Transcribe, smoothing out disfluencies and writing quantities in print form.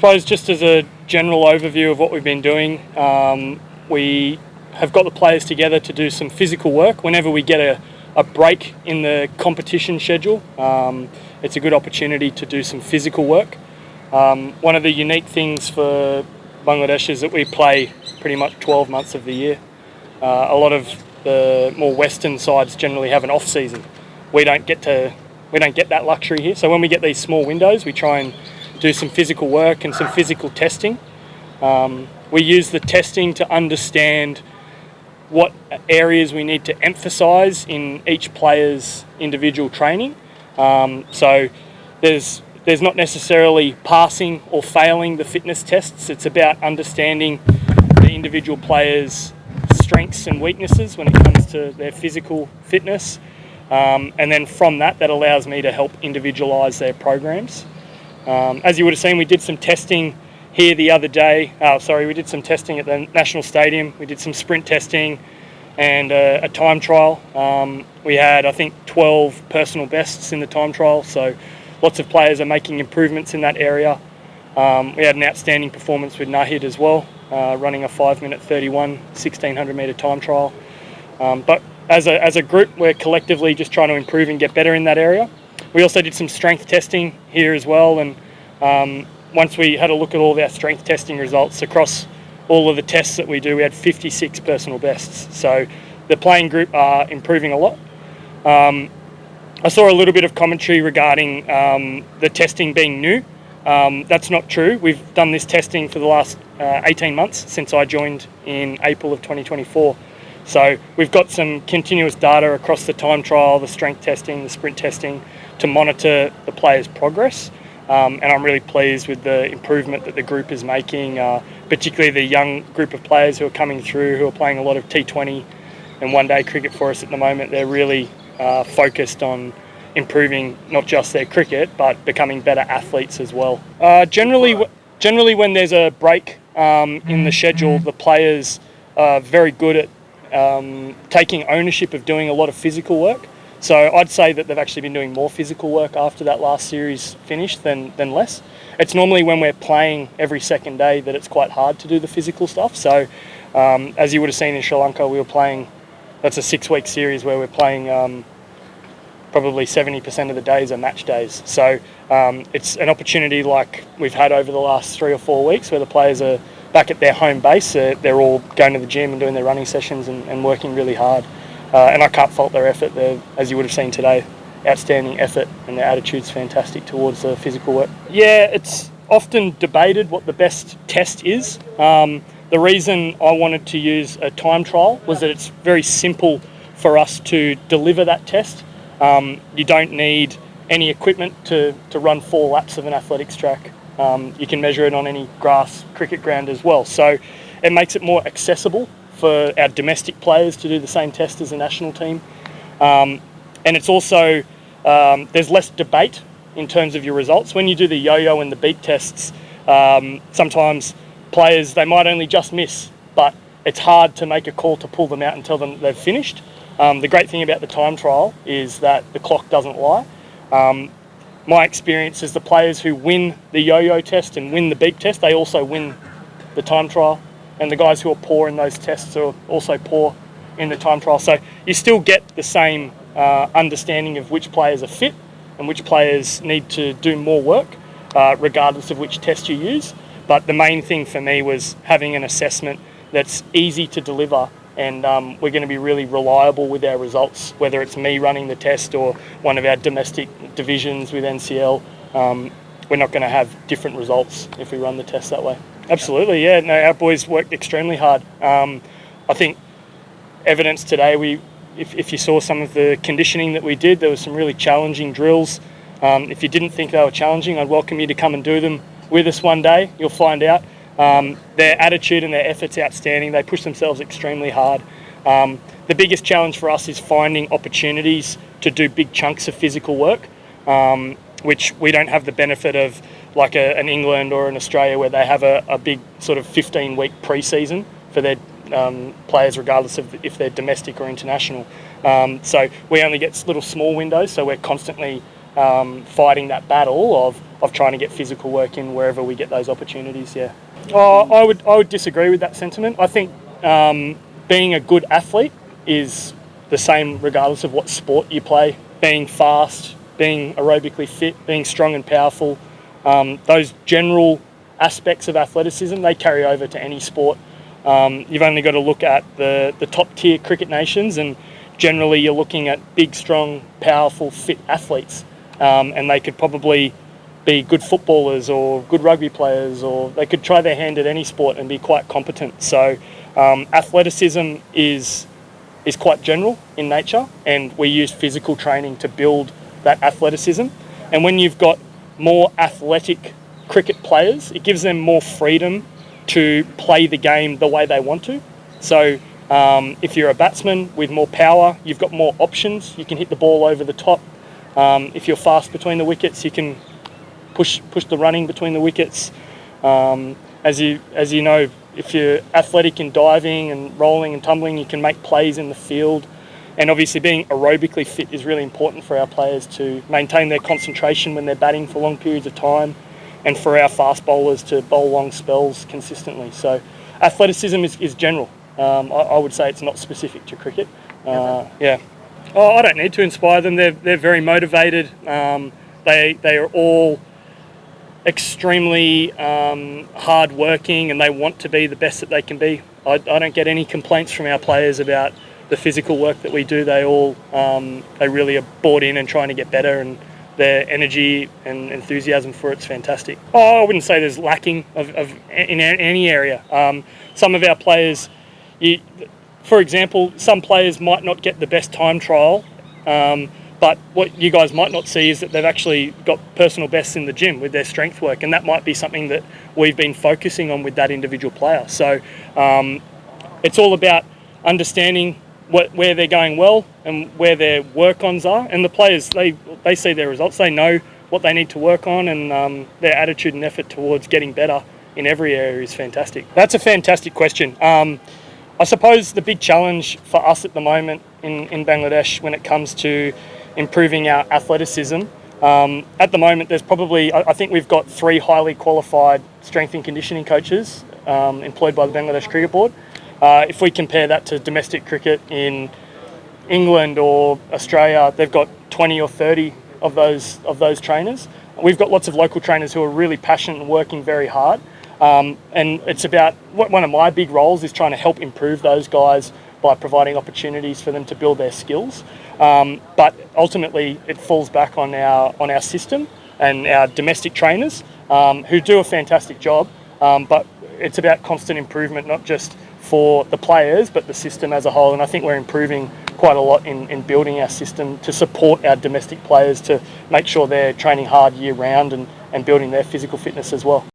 suppose just as a general overview of what we've been doing, we have got the players together to do some physical work. Whenever we get a break in the competition schedule, it's a good opportunity to do some physical work. One of the unique things for Bangladesh is that we play pretty much 12 months of the year. A lot of the more Western sides generally have an off season. We don't get that luxury here. So when we get these small windows, we try and do some physical work and some physical testing. We use the testing to understand what areas we need to emphasise in each player's individual training. So there's not necessarily passing or failing the fitness tests. It's about understanding the individual player's strengths and weaknesses when it comes to their physical fitness. And then from that allows me to help individualise their programs. As you would have seen, we did some testing here the other day. We did some testing at the National Stadium. We did some sprint testing and a time trial. We had, I think, 12 personal bests in the time trial, so lots of players are making improvements in that area. We had an outstanding performance with Nahid as well, running a 5-minute 31 1600 metre time trial. But as a group, we're collectively just trying to improve and get better in that area. We also did some strength testing here as well, and once we had a look at all of our strength testing results across all of the tests that we do, we had 56 personal bests. So the playing group are improving a lot. I saw a little bit of commentary regarding the testing being new. That's not true. We've done this testing for the last 18 months since I joined in April of 2024. So we've got some continuous data across the time trial, the strength testing, the sprint testing to monitor the players' progress. And I'm really pleased with the improvement that the group is making, particularly the young group of players who are coming through, who are playing a lot of T20 and one-day cricket for us at the moment. They're really focused on improving not just their cricket, but becoming better athletes as well. Generally when there's a break in the schedule, the players are very good at taking ownership of doing a lot of physical work. So I'd say that they've actually been doing more physical work after that last series finished than less. It's normally when we're playing every second day that it's quite hard to do the physical stuff. So as you would have seen in Sri Lanka, we were playing, that's a 6-week series where we're playing probably 70% of the days are match days. So it's an opportunity like we've had over the last 3 or 4 weeks where the players are back at their home base. They're all going to the gym and doing their running sessions and working really hard. And I can't fault their effort. They're, as you would have seen today, outstanding effort, and their attitude's fantastic towards the physical work. Yeah, it's often debated what the best test is. The reason I wanted to use a time trial was that it's very simple for us to deliver that test. You don't need any equipment to run 4 laps of an athletics track. You can measure it on any grass cricket ground as well. So it makes it more accessible for our domestic players to do the same test as a national team. And it's also, there's less debate in terms of your results. When you do the yo-yo and the beat tests, sometimes players, they might only just miss, but it's hard to make a call to pull them out and tell them they've finished. The great thing about the time trial is that the clock doesn't lie. My experience is the players who win the yo-yo test and win the beat test, they also win the time trial. And the guys who are poor in those tests are also poor in the time trial. So you still get the same understanding of which players are fit and which players need to do more work, regardless of which test you use. But the main thing for me was having an assessment that's easy to deliver, and we're going to be really reliable with our results, whether it's me running the test or one of our domestic divisions with NCL. We're not going to have different results if we run the test that way. Absolutely, yeah. No, our boys worked extremely hard. I think evidence today, if you saw some of the conditioning that we did, there was some really challenging drills. If you didn't think they were challenging, I'd welcome you to come and do them with us one day. You'll find out. Their attitude and their effort's outstanding. They push themselves extremely hard. The biggest challenge for us is finding opportunities to do big chunks of physical work, which we don't have the benefit of, like an England or an Australia, where they have a big sort of 15-week pre-season for their players, regardless of if they're domestic or international. So we only get little small windows, so we're constantly fighting that battle of trying to get physical work in wherever we get those opportunities. Yeah, I would disagree with that sentiment. I think being a good athlete is the same regardless of what sport you play. Being fast, being aerobically fit, being strong and powerful, those general aspects of athleticism, they carry over to any sport. You've only got to look at the top tier cricket nations, and generally you're looking at big, strong, powerful, fit athletes, and they could probably be good footballers or good rugby players, or they could try their hand at any sport and be quite competent. So athleticism is quite general in nature, and we use physical training to build that athleticism. And when you've got more athletic cricket players, it gives them more freedom to play the game the way they want to. So if you're a batsman with more power, you've got more options. You can hit the ball over the top. If you're fast between the wickets, you can push the running between the wickets. As you know, if you're athletic in diving and rolling and tumbling, you can make plays in the field. And obviously being aerobically fit is really important for our players to maintain their concentration when they're batting for long periods of time, and for our fast bowlers to bowl long spells consistently. So athleticism is general. I would say it's not specific to cricket. Yeah. Oh, I don't need to inspire them. They're very motivated. They are all extremely hard working, and they want to be the best that they can be. I don't get any complaints from our players about the physical work that we do. They all they really are bought in and trying to get better, and their energy and enthusiasm for it's fantastic. I wouldn't say there's lacking in any area. Some of our players, for example, some players might not get the best time trial, but what you guys might not see is that they've actually got personal bests in the gym with their strength work, and that might be something that we've been focusing on with that individual player. So it's all about understanding where they're going well and where their work-ons are, and the players, they see their results, they know what they need to work on, and their attitude and effort towards getting better in every area is fantastic. That's a fantastic question. I suppose the big challenge for us at the moment in Bangladesh when it comes to improving our athleticism, at the moment there's probably, I think we've got 3 highly qualified strength and conditioning coaches employed by the Bangladesh Cricket Board. If we compare that to domestic cricket in England or Australia, they've got 20 or 30 of those trainers. We've got lots of local trainers who are really passionate and working very hard. And it's about, one of my big roles is trying to help improve those guys by providing opportunities for them to build their skills. But ultimately, it falls back on our system and our domestic trainers who do a fantastic job. But it's about constant improvement, not just for the players, but the system as a whole. And I think we're improving quite a lot in building our system to support our domestic players to make sure they're training hard year round and building their physical fitness as well.